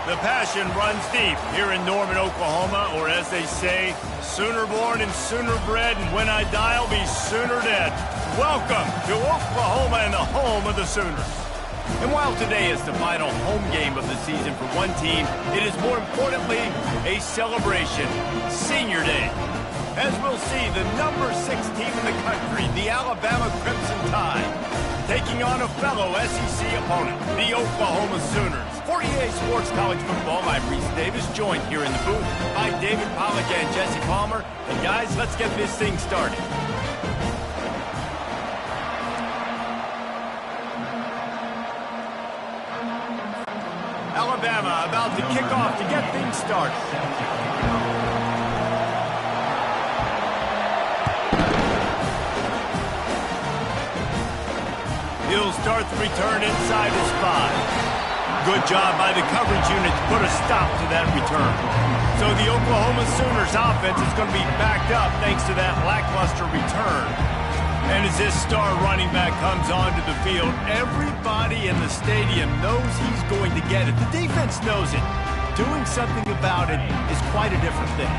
The passion runs deep here in Norman, Oklahoma, or as they say, sooner born and sooner bred, and when I die, I'll be sooner dead. Welcome to Oklahoma and the home of the Sooners. And while today is the final home game of the season for one team, it is more importantly a celebration, Senior Day. As we'll see, the number 6 team in the country, the Alabama Crimson Tide, taking on a fellow SEC opponent, the Oklahoma Sooners. 48 Sports College Football, I'm Reese Davis, joined here in the booth by David Pollack and Jesse Palmer. And guys, let's get this thing started. Alabama about to kick off to get things started. He'll start the return inside his 5. Good job by the coverage unit to put a stop to that return. So the Oklahoma Sooners offense is going to be backed up thanks to that lackluster return. And as this star running back comes onto the field, everybody in the stadium knows he's going to get it. The defense knows it. Doing something about it is quite a different thing.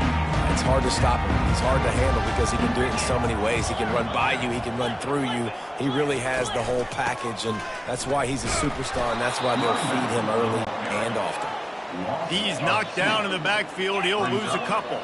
It's hard to stop him. It's hard to handle because he can do it in so many ways. He can run by you. He can run through you. He really has the whole package, and that's why he's a superstar, and that's why they'll feed him early and often. He's knocked down in the backfield. He'll lose a couple.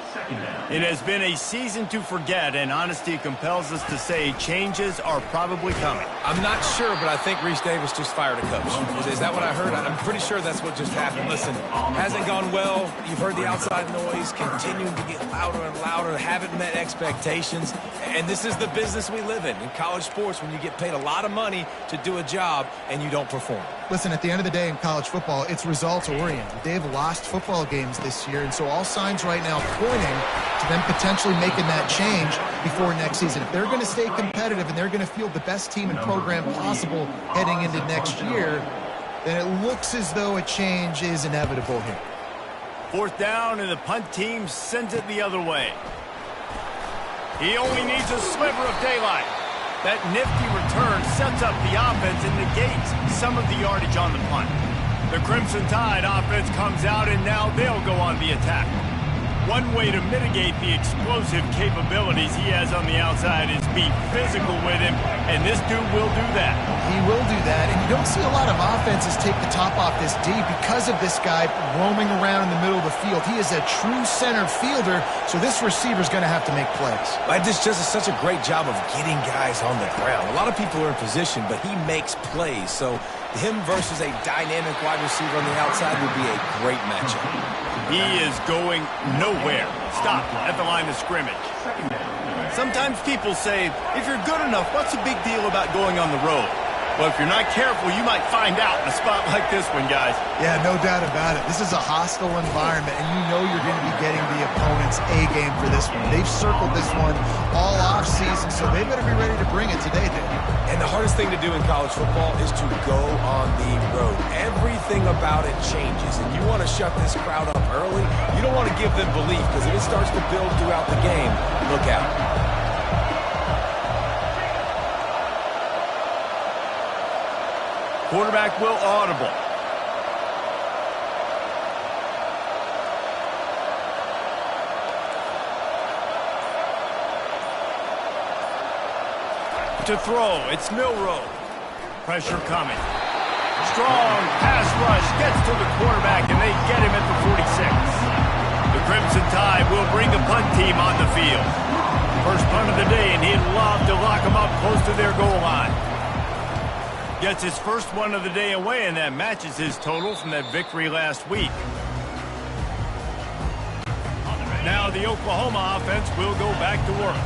It has been a season to forget, and honesty compels us to say changes are probably coming. I'm not sure, but I think Reese Davis just fired a coach. Is that what I heard? I'm pretty sure that's what just happened. Listen, hasn't gone well. You've heard the outside noise continuing to get louder and louder. Haven't met expectations. And this is the business we live in college sports, when you get paid a lot of money to do a job and you don't perform. Listen, at the end of the day in college football, it's results-oriented. They've lost football games this year, and so all signs right now pointing to them potentially making that change before next season. If they're going to stay competitive and they're going to field the best team and program possible heading into next year, then it looks as though a change is inevitable here. 4th down, and the punt team sends it the other way. He only needs a sliver of daylight. That nifty return sets up the offense and negates some of the yardage on the punt. The Crimson Tide offense comes out, and now they'll go on the attack. One way to mitigate the explosive capabilities he has on the outside is be physical with him, and this dude will do that. He will do that, and you don't see a lot of offenses take the top off this D because of this guy roaming around in the middle of the field. He is a true center fielder, so this receiver's going to have to make plays. This does such a great job of getting guys on the ground. A lot of people are in position, but he makes plays, so him versus a dynamic wide receiver on the outside would be a great matchup. He is going nowhere. Stop at the line of scrimmage. Sometimes people say, if you're good enough, what's the big deal about going on the road? Well, if you're not careful, you might find out in a spot like this one, guys. Yeah, no doubt about it. This is a hostile environment, and you know you're going to be getting the opponent's A-game for this one. They've circled this one all off-season, so they better be ready to bring it today, Dave. And the hardest thing to do in college football is to go on the road. Everything about it changes, and you want to shut this crowd up early. You don't want to give them belief, because if it starts to build throughout the game, look out. Quarterback will audible. To throw, it's Milroe. Pressure coming. Strong pass rush gets to the quarterback, and they get him at the 46. The Crimson Tide will bring the punt team on the field. First punt of the day, and he'd love to lock them up close to their goal line. Gets his first one of the day away, and that matches his total from that victory last week. Now the Oklahoma offense will go back to work.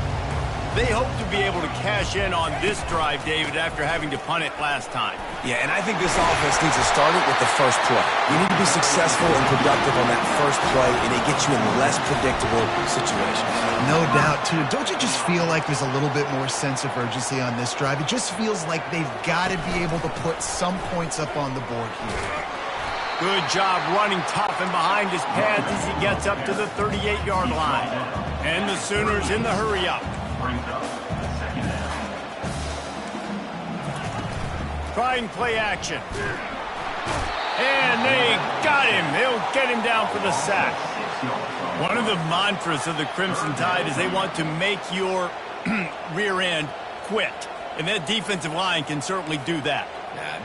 They hope to be able to cash in on this drive, David, after having to punt it last time. Yeah, and I think this offense needs to start it with the first play. You need to be successful and productive on that first play, and it gets you in less predictable situations. No doubt, too. Don't you just feel like there's a little bit more sense of urgency on this drive? It just feels like they've got to be able to put some points up on the board here. Good job running tough and behind his pads as he gets up to the 38-yard line. And the Sooners in the hurry-up. Trying play action. And they got him. They'll get him down for the sack. One of the mantras of the Crimson Tide is they want to make your rear end quit. And that defensive line can certainly do that.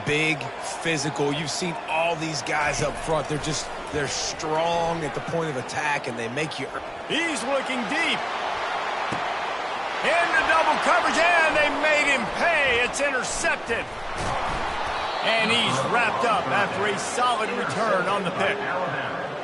Big, physical. You've seen all these guys up front. They're strong at the point of attack, and they make you... He's looking deep. Into double coverage, and they made him pay. It's intercepted. And he's wrapped up after a solid return on the pick.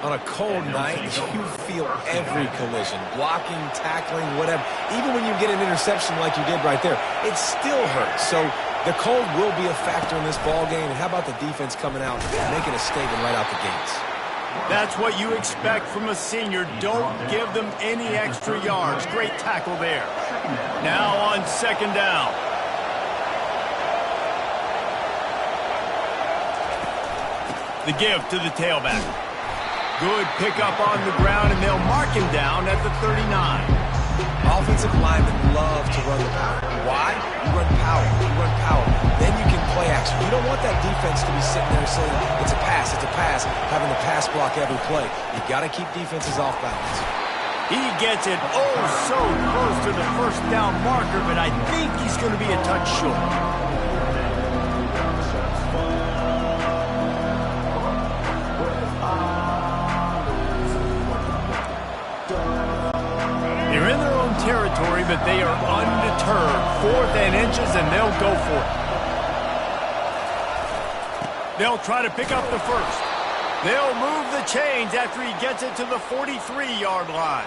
On a cold night, you feel every collision, blocking, tackling, whatever. Even when you get an interception like you did right there, it still hurts. So the cold will be a factor in this ball game. And how about the defense coming out and making a statement right out the gates? That's what you expect from a senior. Don't give them any extra yards. Great tackle there. Now on second down. The give to the tailback. Good pickup on the ground, and they'll mark him down at the 39. Offensive linemen love to run the power. Why? You run power. You run power. Then you can play action. You don't want that defense to be sitting there saying, it's a pass, having to pass block every play. You got to keep defenses off balance. He gets it so close to the first down marker, but I think he's going to be a touch short. They're in their own territory, but they are undeterred. 4th and inches, and they'll go for it. They'll try to pick up the first. They'll move the chains after he gets it to the 43-yard line.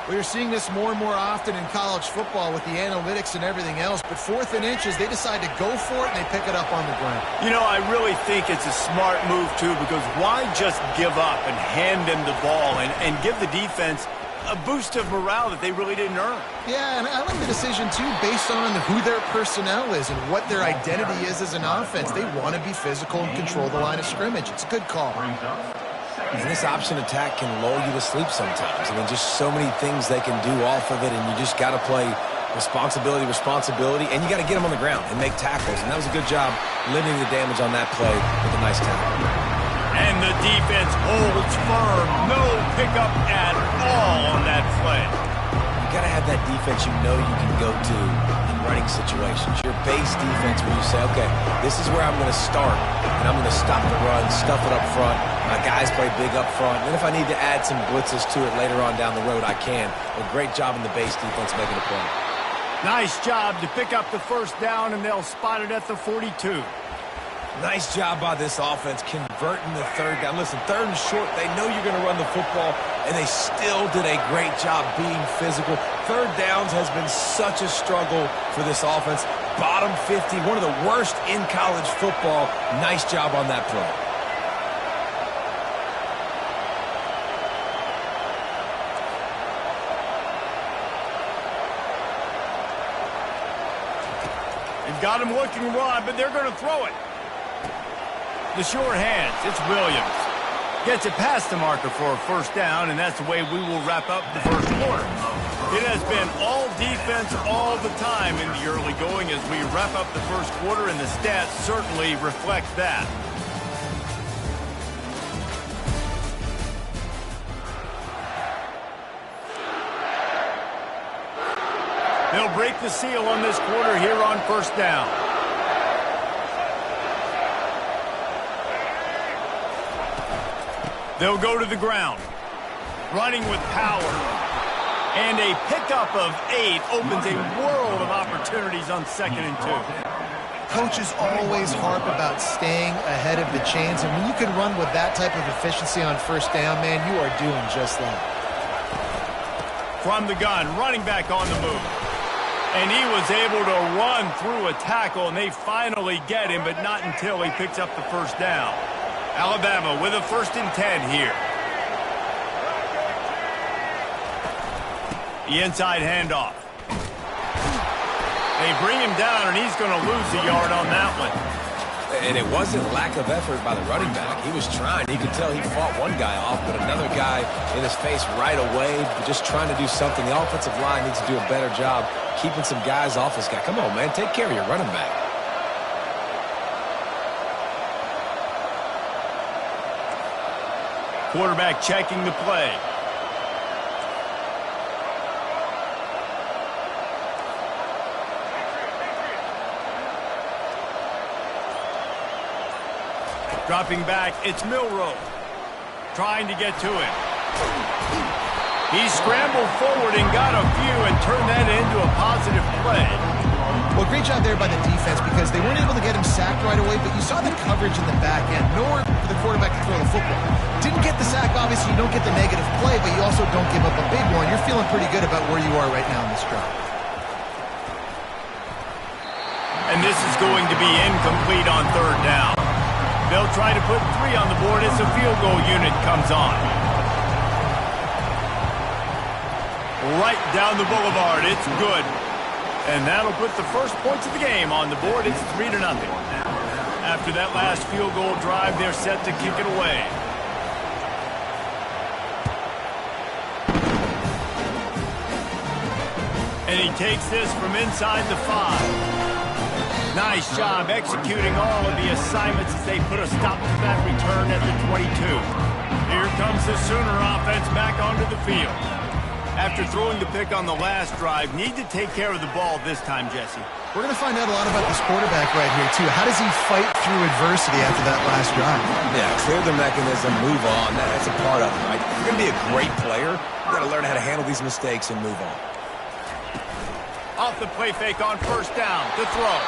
We're seeing this more and more often in college football with the analytics and everything else, but 4th and inches, they decide to go for it, and they pick it up on the ground. You know, I really think it's a smart move, too, because why just give up and hand them the ball and give the defense a boost of morale that they really didn't earn? Yeah, and I like the decision, too, based on who their personnel is and what their identity is as an offense. They want to be physical and control the line of scrimmage. It's a good call. And this option attack can lull you to sleep sometimes. I mean, just so many things they can do off of it, and you just got to play responsibility, and you got to get them on the ground and make tackles. And that was a good job limiting the damage on that play with a nice tackle. And the defense holds firm. No pickup at all on that play. You got to have that defense you know you can go to in running situations. Your base defense where you say, okay, this is where I'm going to start, and I'm going to stop the run, stuff it up front. My guys play big up front. And if I need to add some blitzes to it later on down the road, I can. A great job in the base defense making a play. Nice job to pick up the first down, and they'll spot it at the 42. Nice job by this offense converting the third down. Listen, 3rd and short, they know you're going to run the football, and they still did a great job being physical. 3rd downs has been such a struggle for this offense. Bottom 50, one of the worst in college football. Nice job on that play. They've got him looking wide, but they're going to throw it. The sure hands, it's Williams. Gets it past the marker for a first down, and that's the way we will wrap up the first quarter. It has been all defense all the time in the early going as we wrap up the first quarter, and the stats certainly reflect that. They'll break the seal on this quarter here on first down. They'll go to the ground, running with power. And a pickup of 8 opens a world of opportunities on 2nd and 2. Coaches always harp about staying ahead of the chains, and when you can run with that type of efficiency on first down, man, you are doing just that. From the gun, running back on the move. And he was able to run through a tackle, and they finally get him, but not until he picks up the first down. Alabama with a 1st and 10 here. The inside handoff. They bring him down, and he's going to lose a yard on that one. And it wasn't lack of effort by the running back. He was trying. You could tell he fought one guy off, but another guy in his face right away, just trying to do something. The offensive line needs to do a better job keeping some guys off this guy. Come on, man. Take care of your running back. Quarterback checking the play. Dropping back, it's Milroe. Trying to get to him. He scrambled forward and got a few and turned that into a positive play. Well, great job there by the defense because they weren't able to get him sacked right away, but you saw the coverage in the back end. Nowhere for the quarterback to throw the football. Didn't get the sack, obviously you don't get the negative play, but you also don't give up a big one. You're feeling pretty good about where you are right now in this drive. And this is going to be incomplete on third down. They'll try to put 3 on the board as the field goal unit comes on. Right down the boulevard, it's good. And that'll put the first points of the game on the board. It's 3-0. After that last field goal drive, they're set to kick it away. And he takes this from inside the 5. Nice job executing all of the assignments as they put a stop to that return at the 22. Here comes the Sooner offense back onto the field. After throwing the pick on the last drive, need to take care of the ball this time, Jesse. We're going to find out a lot about this quarterback right here, too. How does he fight through adversity after that last drive? Yeah, clear the mechanism, move on. That's a part of it, right? If you're going to be a great player, you got to learn how to handle these mistakes and move on. Off the play fake on first down to throw.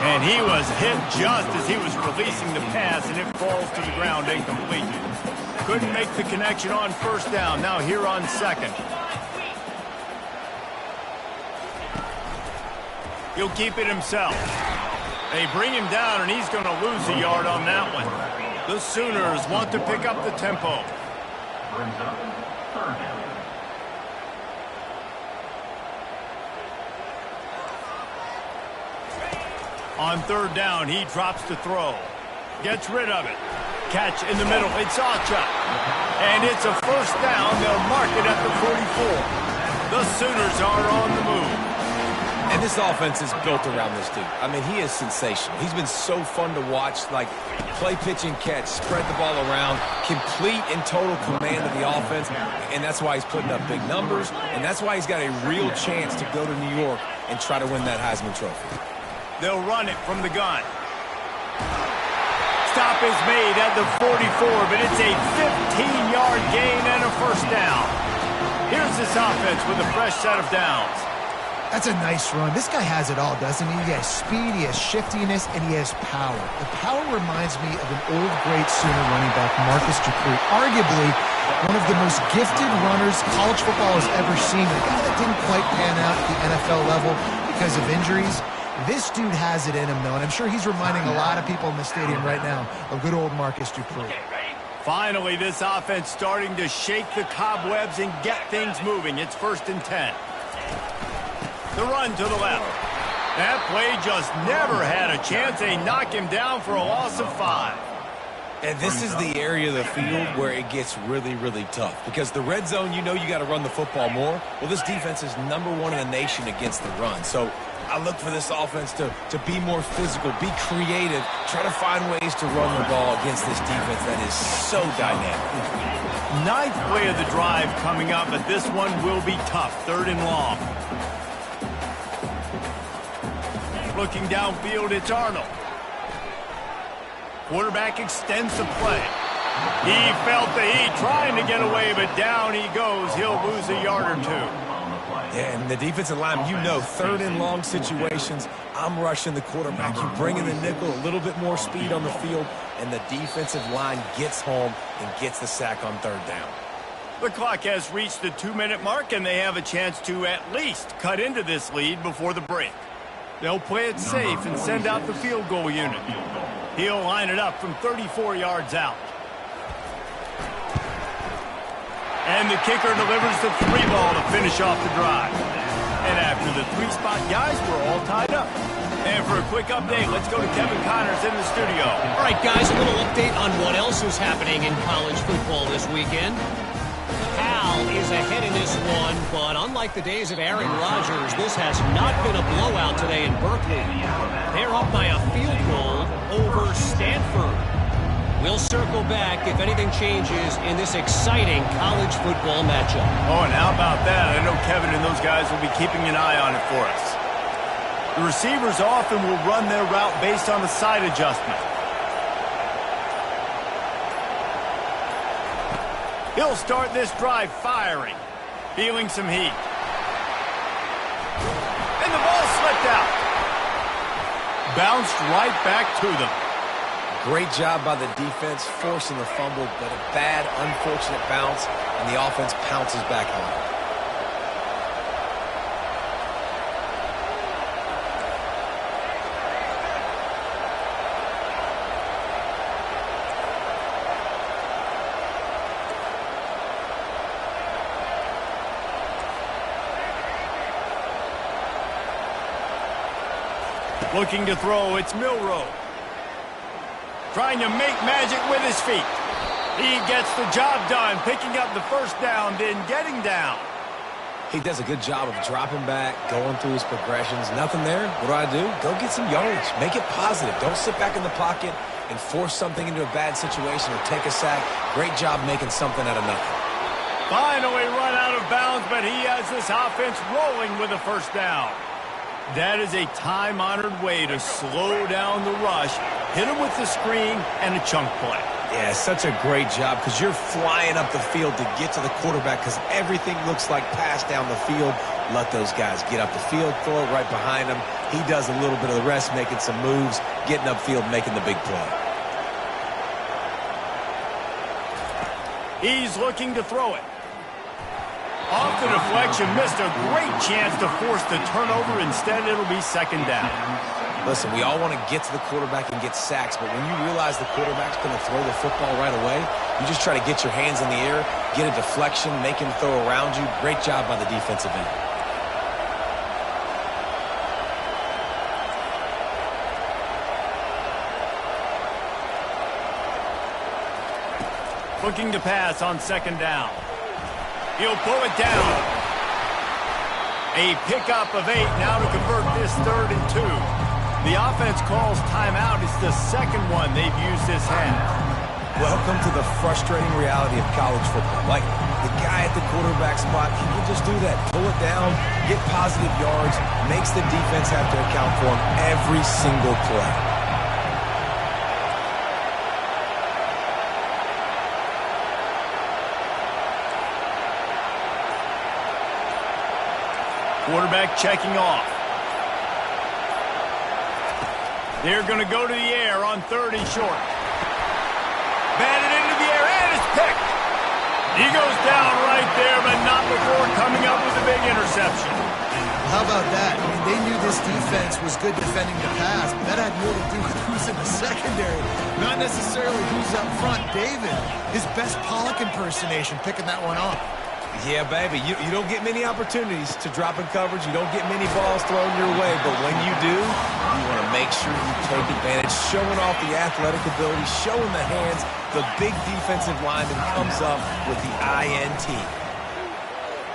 And he was hit just as he was releasing the pass, and it falls to the ground incomplete. Couldn't make the connection on first down. Now here on second. He'll keep it himself. They bring him down, and he's going to lose a yard on that one. The Sooners want to pick up the tempo. On third down, he drops to throw. Gets rid of it. Catch in the middle. It's Acha. And it's a first down. They'll mark it at the 44. The Sooners are on the move. And this offense is built around this dude. I mean, he is sensational. He's been so fun to watch, like play, pitch, and catch, spread the ball around, complete and total command of the offense, and that's why he's putting up big numbers, and that's why he's got a real chance to go to New York and try to win that Heisman Trophy. They'll run it from the gun. Stop is made at the 44, but it's a 15-yard gain and a first down. Here's this offense with a fresh set of downs. That's a nice run. This guy has it all, doesn't he? He has speed, he has shiftiness, and he has power. The power reminds me of an old, great Sooner running back, Marcus Dupree. Arguably one of the most gifted runners college football has ever seen. A guy that didn't quite pan out at the NFL level because of injuries. This dude has it in him, though, and I'm sure he's reminding a lot of people in the stadium right now of good old Marcus Dupree. Finally, this offense starting to shake the cobwebs and get things moving. It's 1st and 10. The run to the left. That play just never had a chance. They knock him down for a loss of 5. And this is the area of the field where it gets really, really tough. Because the red zone, you know you got to run the football more. Well, this defense is #1 in the nation against the run. So I look for this offense to be more physical, be creative, try to find ways to run the ball against this defense that is so dynamic. 9th play of the drive coming up, but this one will be tough. 3rd and long. Looking downfield, it's Arnold. Quarterback extends the play. He felt the heat, trying to get away, but down he goes. He'll lose a yard or 2. Yeah, and the defensive line, you know, 3rd and long situations, I'm rushing the quarterback. You bring in the nickel, a little bit more speed on the field, and the defensive line gets home and gets the sack on 3rd down. The clock has reached the 2-minute mark, and they have a chance to at least cut into this lead before the break. They'll play it safe and send out the field goal unit. He'll line it up from 34 yards out. And the kicker delivers the 3 ball to finish off the drive. And after the 3-spot guys, we're all tied up. And for a quick update, let's go to Kevin Connors in the studio. All right, guys, a little update on what else is happening in college football this weekend. Cal is ahead in this one, but unlike the days of Aaron Rodgers, this has not been a blowout today in Berkeley. They're up by a field goal over Stanford. We'll circle back if anything changes in this exciting college football matchup. Oh, and how about that? I know Kevin and those guys will be keeping an eye on it for us. The receivers often will run their route based on the side adjustment. He'll start this drive firing, feeling some heat. And the ball slipped out. Bounced right back to them. Great job by the defense forcing the fumble, but a bad, unfortunate bounce, and the offense pounces back on it. Looking to throw, it's Milroe. Trying to make magic with his feet. He gets the job done, picking up the first down, then getting down. He does a good job of dropping back, going through his progressions. Nothing there. What do? Go get some yardage. Make it positive. Don't sit back in the pocket and force something into a bad situation or take a sack. Great job making something out of nothing. Finally run out of bounds, but he has this offense rolling with a first down. That is a time-honored way to slow down the rush, hit him with the screen, and a chunk play. Yeah, such a great job because you're flying up the field to get to the quarterback because everything looks like pass down the field. Let those guys get up the field, throw it right behind him. He does a little bit of the rest, making some moves, getting upfield, making the big play. He's looking to throw it. Off the deflection, missed a great chance to force the turnover. Instead, it'll be second down. Listen, we all want to get to the quarterback and get sacks, but when you realize the quarterback's going to throw the football right away, you just try to get your hands in the air, get a deflection, make him throw around you. Great job by the defensive end. Looking to pass on second down. He'll pull it down. A pickup of 8 now to convert this 3rd and 2. The offense calls timeout. It's the second one they've used this half. Welcome to the frustrating reality of college football. Like, the guy at the quarterback spot, he can just do that. Pull it down, get positive yards, makes the defense have to account for him every single play. Quarterback checking off. They're going to go to the air on 3rd and short. Batted into the air, and it's picked. He goes down right there, but not before coming up with a big interception. How about that? I mean, they knew this defense was good defending the pass, but that had more to do with who's in the secondary, not necessarily who's up front. David, his best Pollock impersonation, picking that one off. Yeah, baby, you don't get many opportunities to drop in coverage. You don't get many balls thrown your way, but when you do, you want to make sure you take advantage, showing off the athletic ability, showing the hands. The big defensive lineman comes up with the INT.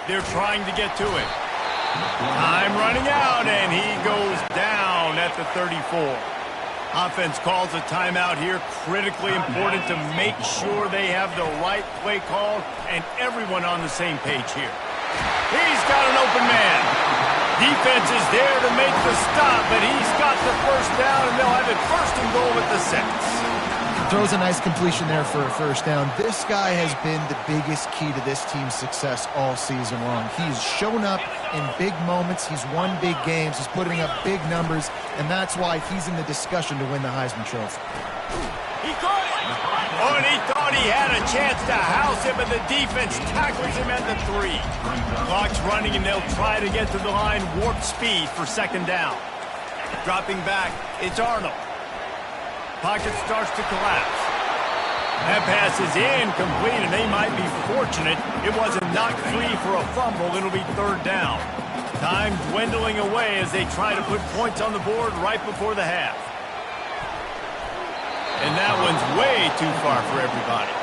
They're trying to get to it. Time running out, and he goes down at the 34. Offense calls a timeout here. Critically important to make sure they have the right play call and everyone on the same page here. He's got an open man. Defense is there to make the stop, but he's got the first down, and they'll have it 1st and goal at the 6. Throws a nice completion there for a first down. This guy has been the biggest key to this team's success all season long. He's shown up in big moments. He's won big games. He's putting up big numbers, and that's why he's in the discussion to win the Heisman Trophy. He caught it! Oh, and he thought he had a chance to house him, but the defense tackles him at the 3. Clock's running, and they'll try to get to the line warp speed for second down. Dropping back, it's Arnold. Pocket starts to collapse. That pass is incomplete, and they might be fortunate it wasn't knocked free for a fumble. It'll be 3rd down. Time dwindling away as they try to put points on the board right before the half. And that one's way too far for everybody.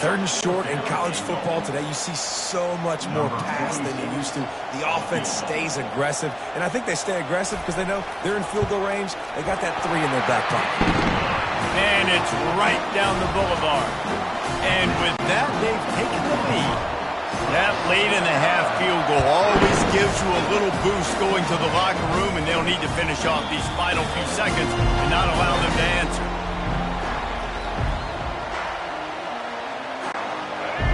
3rd and short in college football today, you see so much more pass than you used to. The offense stays aggressive, and I think they stay aggressive because they know they're in field goal range. They got that 3 in their back pocket. And it's right down the boulevard. And with that, they've taken the lead. That late-in-the-half field goal always gives you a little boost going to the locker room, and they'll need to finish off these final few seconds and not allow them to answer.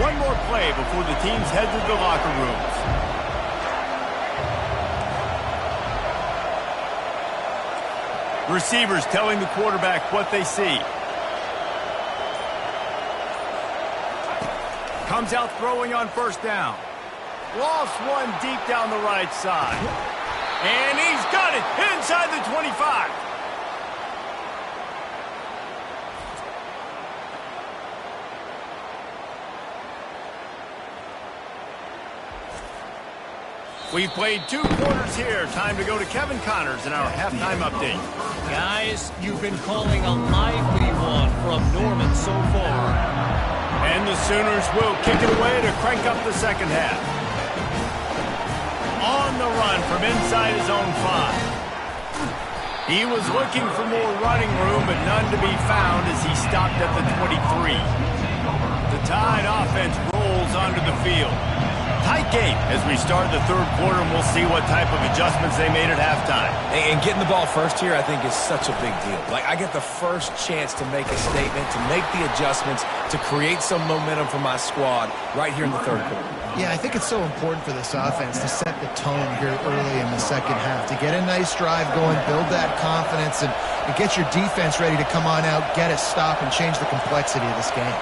One more play before the teams head to the locker rooms. Receivers telling the quarterback what they see. Comes out throwing on first down. Lost one deep down the right side. And he's got it inside the 25. We've played 2 quarters here. Time to go to Kevin Connors in our halftime update. Guys, you've been calling a lively one from Norman so far. And the Sooners will kick it away to crank up the second half. On the run from inside his own 5. He was looking for more running room, but none to be found as he stopped at the 23. The Tide offense rolls onto the field. Tight game as we start the third quarter, and we'll see what type of adjustments they made at halftime. And getting the ball first here, I think, is such a big deal. Like, I get the first chance to make a statement, to make the adjustments, to create some momentum for my squad right here in the third quarter. Yeah, I think it's so important for this offense to set the tone here early in the second half, to get a nice drive going, build that confidence, and get your defense ready to come on out, get a stop, and change the complexity of this game.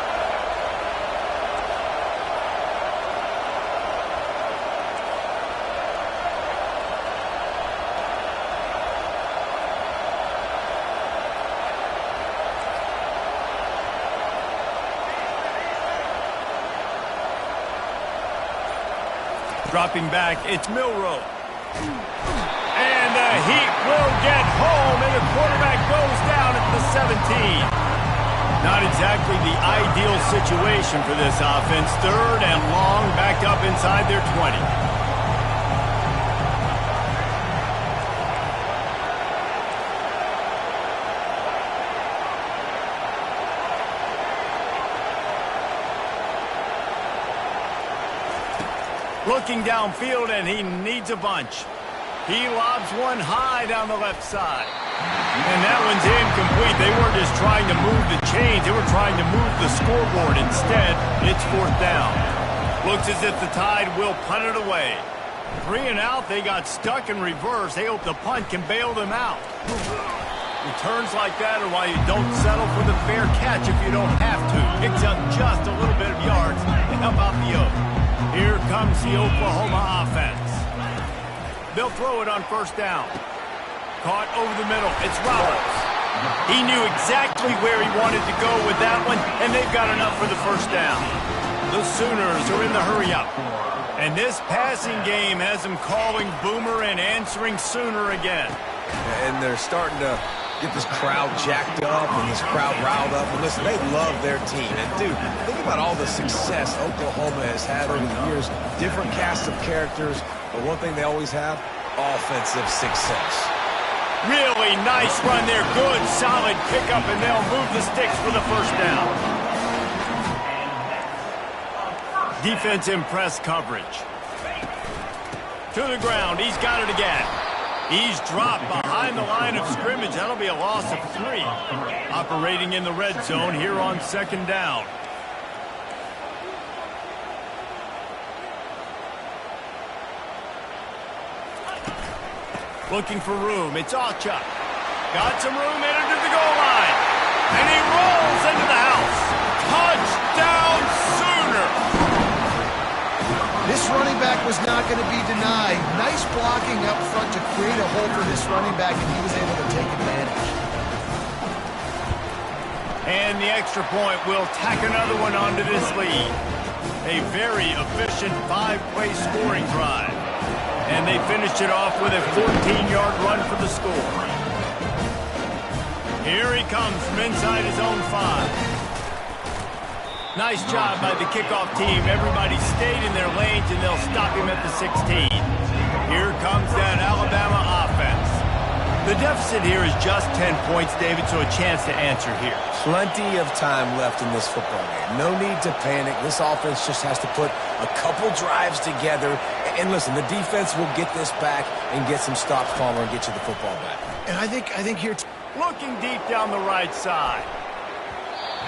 Dropping back, it's Milroe. And the Heat will get home, and the quarterback goes down at the 17. Not exactly the ideal situation for this offense. Third and long, backed up inside their 20. Looking downfield, and he needs a bunch. He lobs one high down the left side. And that one's incomplete. They weren't just trying to move the chains. They were trying to move the scoreboard. Instead, it's fourth down. Looks as if the Tide will punt it away. 3 and out. They got stuck in reverse. They hope the punt can bail them out. Returns like that are why you don't settle for the fair catch if you don't have to. Picks up just a little bit of yards to help out the Oak. Here comes the Oklahoma offense. They'll throw it on first down. Caught over the middle. It's Roberts. He knew exactly where he wanted to go with that one, and they've got enough for the first down. The Sooners are in the hurry-up. And this passing game has them calling Boomer and answering Sooner again. And they're starting to get this crowd jacked up and this crowd riled up. And listen, they love their team. And, dude, think about all the success Oklahoma has had over the years. Different casts of characters. But one thing they always have, offensive success. Really nice run there. Good, solid pickup, and they'll move the sticks for the first down. Defense in press coverage. To the ground. He's got it again. He's dropped behind the line of scrimmage. That'll be a loss of 3. Operating in the red zone here on second down. Looking for room. It's Acha. Got some room headed to the goal line. And he rolls into the house. Touchdown Sooner. This running back was not going to be denied. Nice blocking up front to create a hole for this running back, and he was able to take advantage. And the extra point will tack another one onto this lead. A very efficient 5-play scoring drive. And they finished it off with a 14-yard run for the score. Here he comes from inside his own 5. Nice job by the kickoff team. Everybody stayed in their lanes, and they'll stop him at the 16. Here comes that Alabama offense. The deficit here is just 10 points, David, so a chance to answer here. Plenty of time left in this football game. No need to panic. This offense just has to put a couple drives together. And listen, the defense will get this back and get some stops, Palmer, and get you the football back. And I think here... Looking deep down the right side.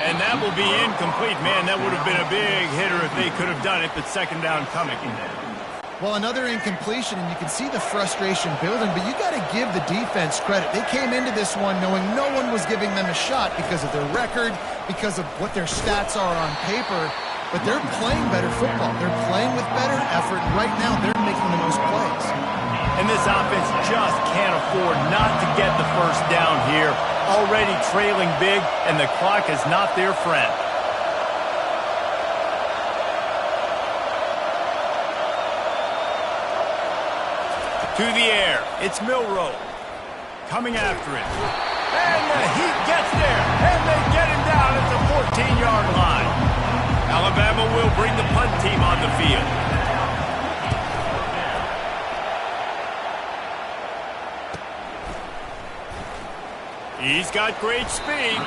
And that will be incomplete. Man, that would have been a big hitter if they could have done it, but second down coming. Well, another incompletion, and you can see the frustration building, but you got to give the defense credit. They came into this one knowing no one was giving them a shot because of their record, because of what their stats are on paper, but they're playing better football. They're playing with better effort, and right now they're making the most plays. And this offense just can't afford not to get the first down here. Already trailing big, and the clock is not their friend. To the air, it's Milroe coming after it. And the Heat gets there, and they get him down at the 14-yard line. Alabama will bring the punt team on the field. He's got great speed.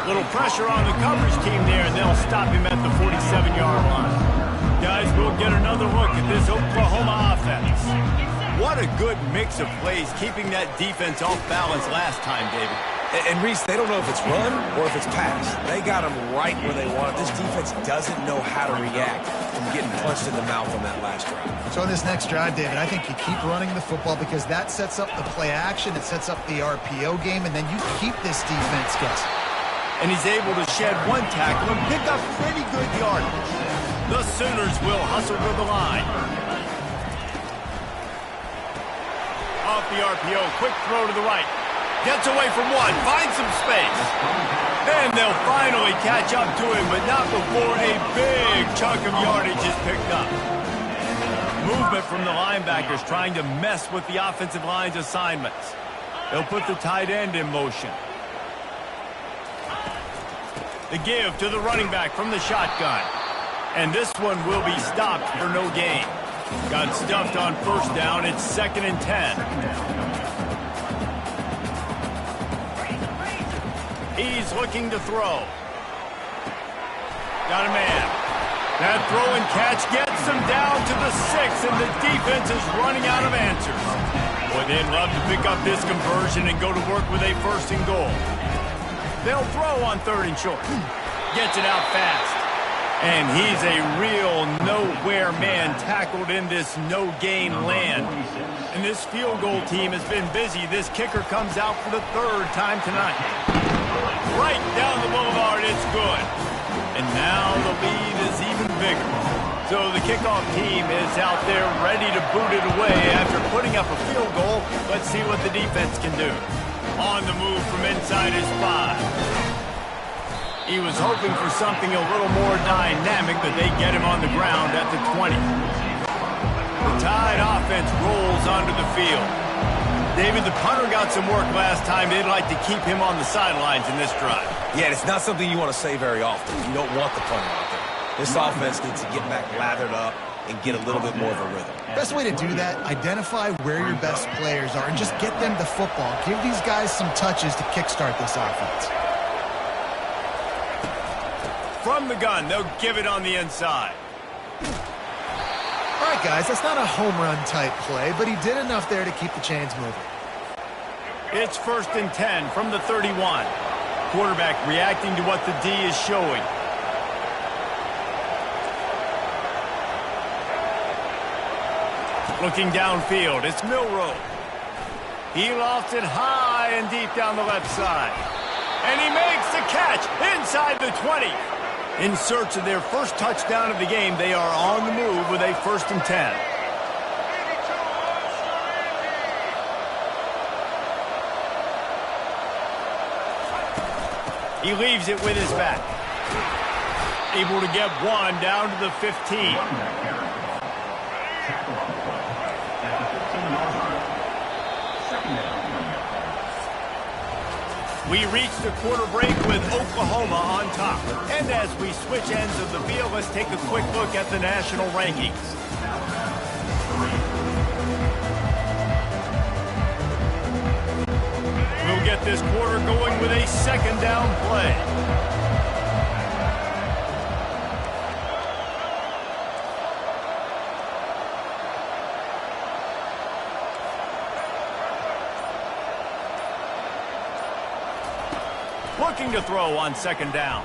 Little pressure on the coverage team there, and they'll stop him at the 47-yard line. Guys, we'll get another look at this Oklahoma offense. What a good mix of plays, keeping that defense off balance last time, David. And Reese, they don't know if it's run or if it's pass. They got them right where they want it. This defense doesn't know how to react from getting punched in the mouth on that last drive. So in this next drive, David, I think you keep running the football because that sets up the play action, it sets up the RPO game, and then you keep this defense guessing. And he's able to shed one tackle and pick up pretty good yardage. The Sooners will hustle to the line. Off the RPO, quick throw to the right. Gets away from one, finds some space. Then they'll finally catch up to him, but not before a big chunk of yardage is picked up. Movement from the linebackers trying to mess with the offensive line's assignments. They'll put the tight end in motion. The give to the running back from the shotgun. And this one will be stopped for no gain. Got stuffed on first down. It's 2nd and 10. He's looking to throw. Got a man. That throw and catch gets him down to the 6, and the defense is running out of answers. Boy, they'd love to pick up this conversion and go to work with a 1st and goal. They'll throw on 3rd and short. Gets it out fast. And he's a real nowhere man tackled in this no-gain land. And this field goal team has been busy. This kicker comes out for the 3rd time tonight. Right down the boulevard, it's good. And now the lead is even bigger. So the kickoff team is out there ready to boot it away after putting up a field goal. Let's see what the defense can do. On the move from inside his 5. He was hoping for something a little more dynamic, but they get him on the ground at the 20. The Tide offense rolls onto the field. David, the punter got some work last time. They'd like to keep him on the sidelines in this drive. Yeah, it's not something you want to say very often. You don't want the punter out there. This offense needs to get back lathered up and get a little bit more of a rhythm. Best way to do that, identify where your best players are and just get them the football. Give these guys some touches to kickstart this offense. From the gun, they'll give it on the inside. All right, guys, that's not a home run type play, but he did enough there to keep the chains moving. It's 1st and 10 from the 31. Quarterback reacting to what the D is showing. Looking downfield, it's Milroe. He lofts it high and deep down the left side. And he makes the catch inside the 20. In search of their first touchdown of the game, they are on the move with a 1st and 10. He leaves it with his back. Able to get one down to the 15. We reach the quarter break with Oklahoma on top. And as we switch ends of the field, let's take a quick look at the national rankings. get this quarter going with a second down play. Looking to throw on second down.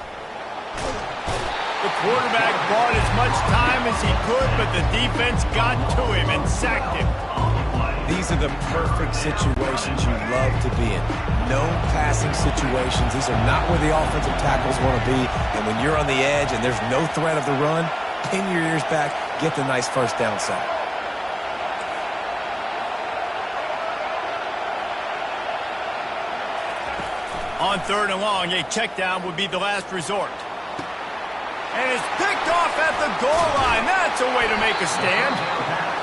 The quarterback bought as much time as he could, but the defense got to him and sacked him. These are the perfect situations you love to be in. No passing situations. These are not where the offensive tackles want to be. And when you're on the edge and there's no threat of the run, pin your ears back, get the nice first down sack. On third and long, a check down would be the last resort. And it's picked off at the goal line. That's a way to make a stand.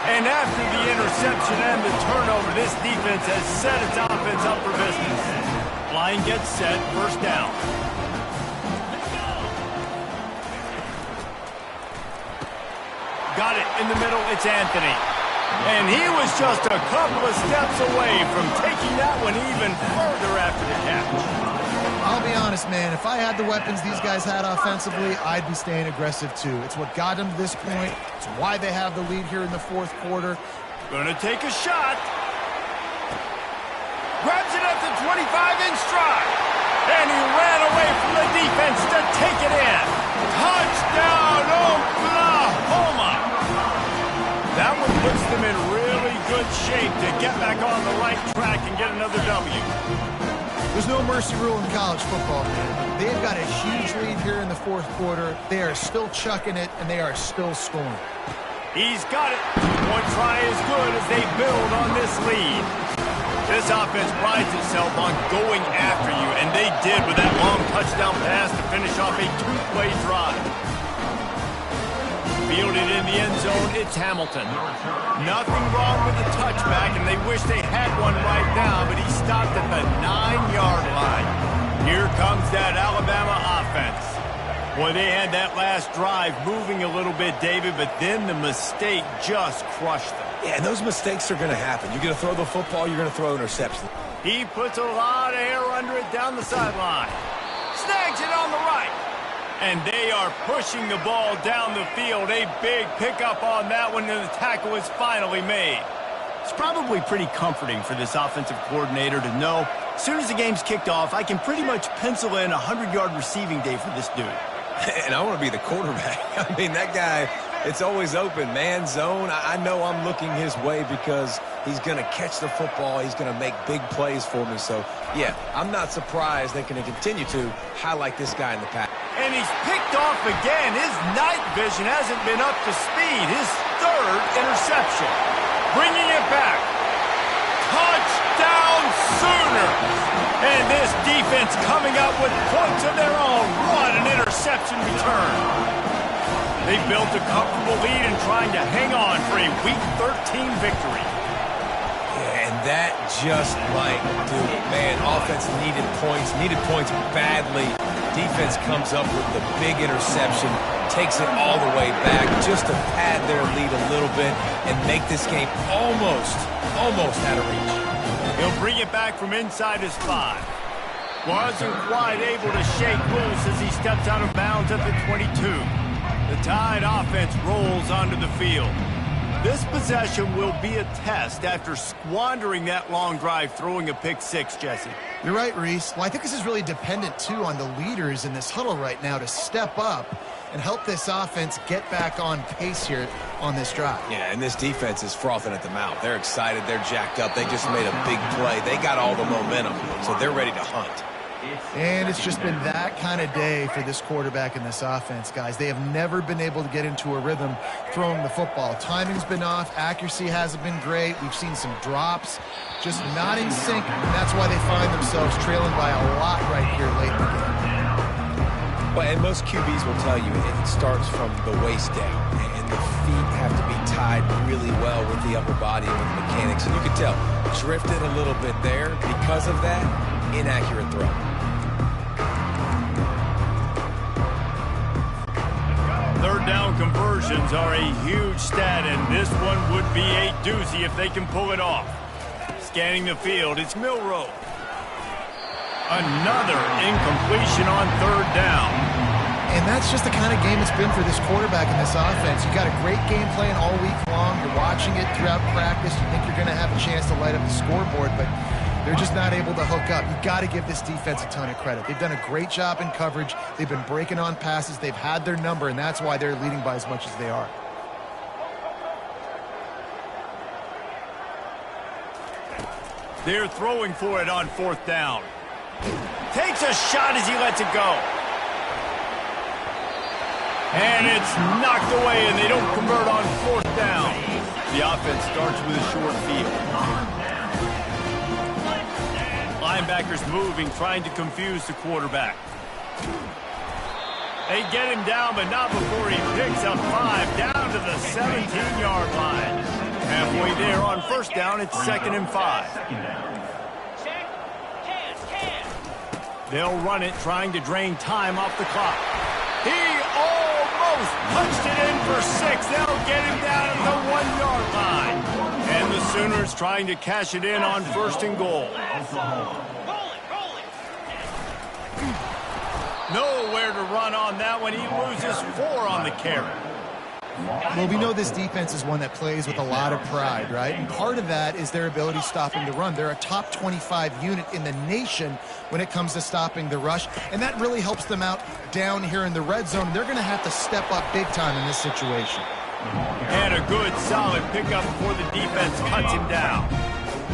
And after the interception and the turnover, this defense has set its offense up for business. Line gets set, first down. Got it in the middle, it's Anthony. And he was just a couple of steps away from taking that one even further after the catch. I'll be honest, man. If I had the weapons these guys had offensively, I'd be staying aggressive too. It's what got them to this point. It's why they have the lead here in the fourth quarter. Gonna take a shot. Grabs it at the 25-inch stride. And he ran away from the defense to take it in. Touchdown, Oklahoma! That one puts them in really good shape to get back on the right track and get another W. There's no mercy rule in college football, man. They've got a huge lead here in the fourth quarter. They are still chucking it, and they are still scoring. He's got it. One try as good as they build on this lead. This offense prides itself on going after you, and they did with that long touchdown pass to finish off a two-play drive. Fielded in the end zone, it's Hamilton. Nothing wrong with the touchback, and they wish they had one right now, but he stopped at the 9-yard line. Here comes that Alabama offense. Boy, they had that last drive moving a little bit, David, but then the mistake just crushed them. Yeah, and those mistakes are going to happen. You're going to throw the football, you're going to throw an interception. He puts a lot of air under it down the sideline. Snags it on the right. And they are pushing the ball down the field. A big pickup on that one, and the tackle is finally made. It's probably pretty comforting for this offensive coordinator to know as soon as the game's kicked off, I can pretty much pencil in a 100-yard receiving day for this dude. And I want to be the quarterback. I mean, that guy, it's always open. Man zone, I know I'm looking his way because he's going to catch the football. He's going to make big plays for me. So, yeah, I'm not surprised they're going to continue to highlight this guy in the pack. And he's picked off again. His night vision hasn't been up to speed. His third interception. Bringing it back. Touchdown Sooners! And this defense coming up with points of their own. What an interception return. They built a comfortable lead and trying to hang on for a Week 13 victory. Yeah, and that just might do it. Man, offense needed points badly. Defense comes up with the big interception, takes it all the way back just to pad their lead a little bit and make this game almost out of reach. He'll bring it back from inside his 5. Wasn't quite able to shake loose as he steps out of bounds at the 22. The Tide offense rolls onto the field. This possession will be a test after squandering that long drive throwing a pick 6, Jesse. You're right, Reese. Well, I think this is really dependent, too, on the leaders in this huddle right now to step up and help this offense get back on pace here on this drive. Yeah, and this defense is frothing at the mouth. They're excited. They're jacked up. They just made a big play. They got all the momentum, so they're ready to hunt. And it's just been that kind of day for this quarterback and this offense, guys. They have never been able to get into a rhythm throwing the football. Timing's been off. Accuracy hasn't been great. We've seen some drops. Just not in sync, and that's why they find themselves trailing by a lot right here late in the game. Well, and most QBs will tell you it starts from the waist down, and the feet have to be tied really well with the upper body and with the mechanics. And you can tell, drifted a little bit there. Because of that, inaccurate throw. Third down conversions are a huge stat, and this one would be a doozy if they can pull it off. Scanning the field, it's Milroe. Another incompletion on third down. And that's just the kind of game it's been for this quarterback in this offense. You got a great game plan all week long. You're watching it throughout practice. You think you're going to have a chance to light up the scoreboard, but they're just not able to hook up. You've got to give this defense a ton of credit. They've done a great job in coverage. They've been breaking on passes. They've had their number, and that's why they're leading by as much as they are. They're throwing for it on fourth down. Takes a shot as he lets it go. And it's knocked away, and they don't convert on fourth down. The offense starts with a short field. Linebackers moving, trying to confuse the quarterback. They get him down, but not before he picks up 5 down to the 17-yard line. Halfway there on first down, it's 2nd and 5. They'll run it, trying to drain time off the clock. He almost punched it in for 6. They'll get him down at the 1-yard line. And the Sooners trying to cash it in on 1st and goal. Nowhere to run on that one. He loses 4 on the carry. Well, we know this defense is one that plays with a lot of pride, right? And part of that is their ability stopping the run. They're a top 25 unit in the nation when it comes to stopping the rush, and that really helps them out down here in the red zone. They're going to have to step up big time in this situation. And a good, solid pickup before the defense cuts him down.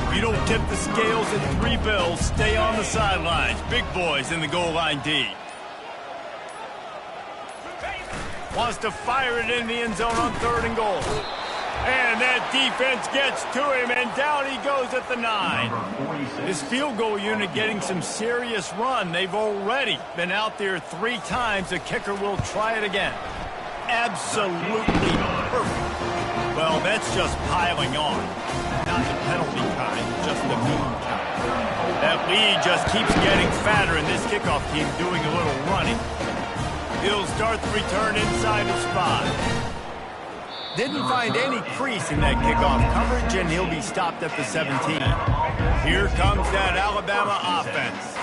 If you don't tip the scales at 3 bills, stay on the sidelines. Big boys in the goal line D. Wants to fire it in the end zone on 3rd and goal. And that defense gets to him, and down he goes at the 9. This field goal unit getting some serious run. They've already been out there 3 times. The kicker will try it again. Absolutely perfect. Well, that's just piling on. Not the penalty kind, just the mean kind. That lead just keeps getting fatter, and this kickoff team doing a little running. He'll start the return inside his 5. Didn't find any crease in that kickoff coverage, and he'll be stopped at the 17. Here comes that Alabama offense.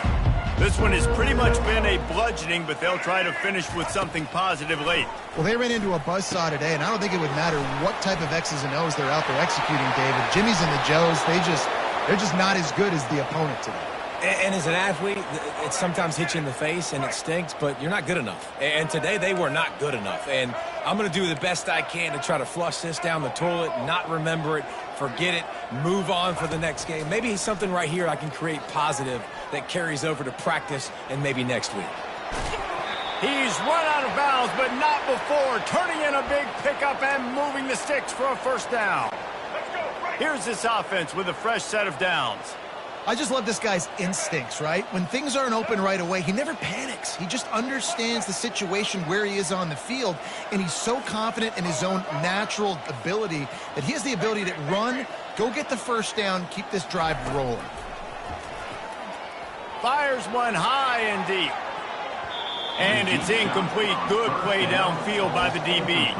This one has pretty much been a bludgeoning, but they'll try to finish with something positive late. Well, they ran into a buzzsaw today, and I don't think it would matter what type of X's and O's they're out there executing, David. Jimmy's and the Joes, they're just not as good as the opponent today. And as an athlete, it sometimes hits you in the face and it stinks, but you're not good enough. And today they were not good enough. And I'm going to do the best I can to try to flush this down the toilet, not remember it, forget it, move on for the next game. Maybe something right here I can create positive that carries over to practice and maybe next week. He's run out of bounds, but not before turning in a big pickup and moving the sticks for a first down. Here's this offense with a fresh set of downs. I just love this guy's instincts, right? When things aren't open right away, he never panics. He just understands the situation where he is on the field, and he's so confident in his own natural ability that he has the ability to run, go get the first down, keep this drive rolling. Fires one high and deep. And it's incomplete. Good play downfield by the DB.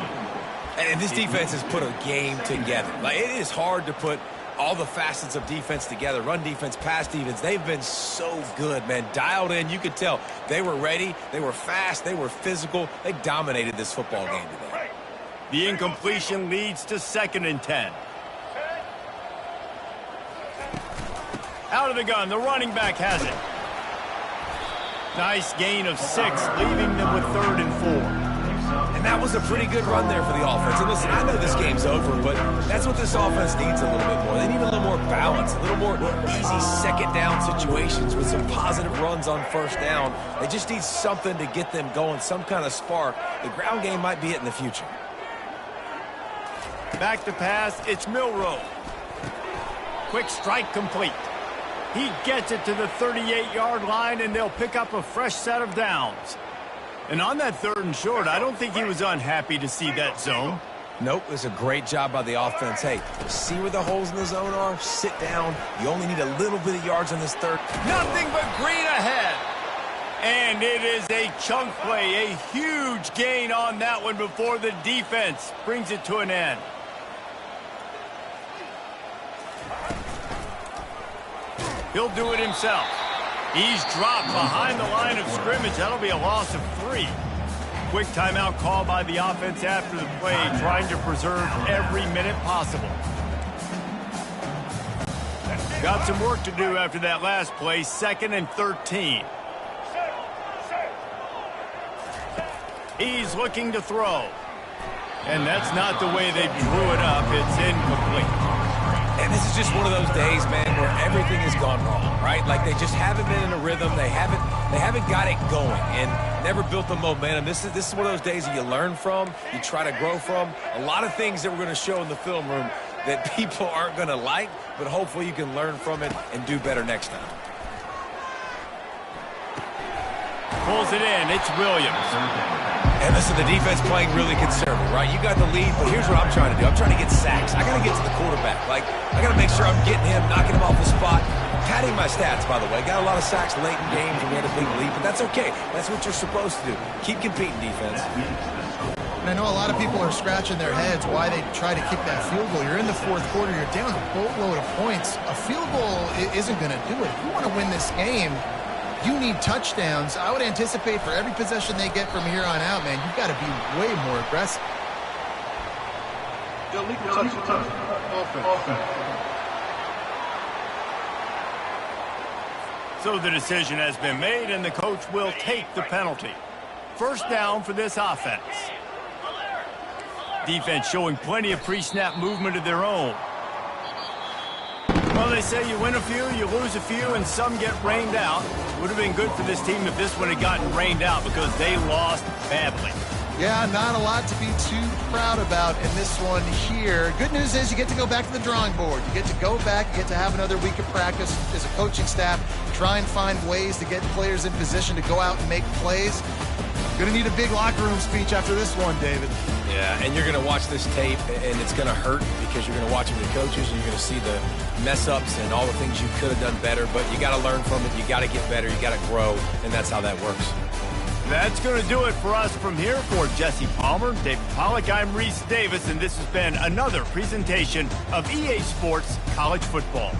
And this defense has put a game together. Like, it is hard to put all the facets of defense together, run defense, pass defense. They've been so good, man. Dialed in, you could tell. They were ready, they were fast, they were physical. They dominated this football game today. The incompletion leads to 2nd and 10. Out of the gun, the running back has it. Nice gain of 6, leaving them with 3rd and 4. And that was a pretty good run there for the offense. And listen, I know this game's over, but that's what this offense needs a little bit more. They need a little more balance, a little more easy 2nd down situations with some positive runs on 1st down. They just need something to get them going, some kind of spark. The ground game might be it in the future. Back to pass, it's Milroe. Quick strike complete. He gets it to the 38-yard line, and they'll pick up a fresh set of downs. And on that 3rd and short, I don't think he was unhappy to see that zone. Nope, it's a great job by the offense. Hey, see where the holes in the zone are? Sit down. You only need a little bit of yards on this 3rd. Nothing but green ahead. And it is a chunk play, a huge gain on that one before the defense brings it to an end. He'll do it himself. He's dropped behind the line of scrimmage. That'll be a loss of 3. Quick timeout call by the offense after the play, trying to preserve every minute possible. Got some work to do after that last play, 2nd and 13. He's looking to throw. And that's not the way they drew it up. It's incomplete. And this is just one of those days, man, where everything has gone wrong, right? Like they just haven't been in a rhythm. They haven't got it going and never built the momentum. This is one of those days that you learn from, you try to grow from. A lot of things that we're going to show in the film room that people aren't going to like, but hopefully you can learn from it and do better next time. Pulls it in. It's Williams. And listen, the defense playing really conservative, right? You got the lead, but here's what I'm trying to do. I'm trying to get sacks. I got to get to the quarterback. Like, I got to make sure I'm getting him, knocking him off the spot. Padding my stats, by the way. Got a lot of sacks late in games when we had a big lead, but that's okay. That's what you're supposed to do. Keep competing, defense. And I know a lot of people are scratching their heads why they try to kick that field goal. You're in the 4th quarter. You're down a boatload of points. A field goal isn't going to do it. If you want to win this game, you need touchdowns. I would anticipate for every possession they get from here on out, man, you've got to be way more aggressive. So the decision has been made, and the coach will take the penalty. 1st down for this offense. Defense showing plenty of pre-snap movement of their own. Well, they say you win a few, you lose a few, and some get rained out. Would have been good for this team if this one had gotten rained out because they lost badly. Yeah, not a lot to be too proud about in this one here. Good news is you get to go back to the drawing board. You get to go back, you get to have another week of practice as a coaching staff, try and find ways to get players in position to go out and make plays. Going to need a big locker room speech after this one, David. Yeah, and you're going to watch this tape, and it's going to hurt because you're going to watch it with coaches, and you're going to see the mess-ups and all the things you could have done better, but you got to learn from it. You got to get better. You got to grow, and that's how that works. That's going to do it for us from here. For Jesse Palmer, David Pollack, I'm Reese Davis, and this has been another presentation of EA Sports College Football.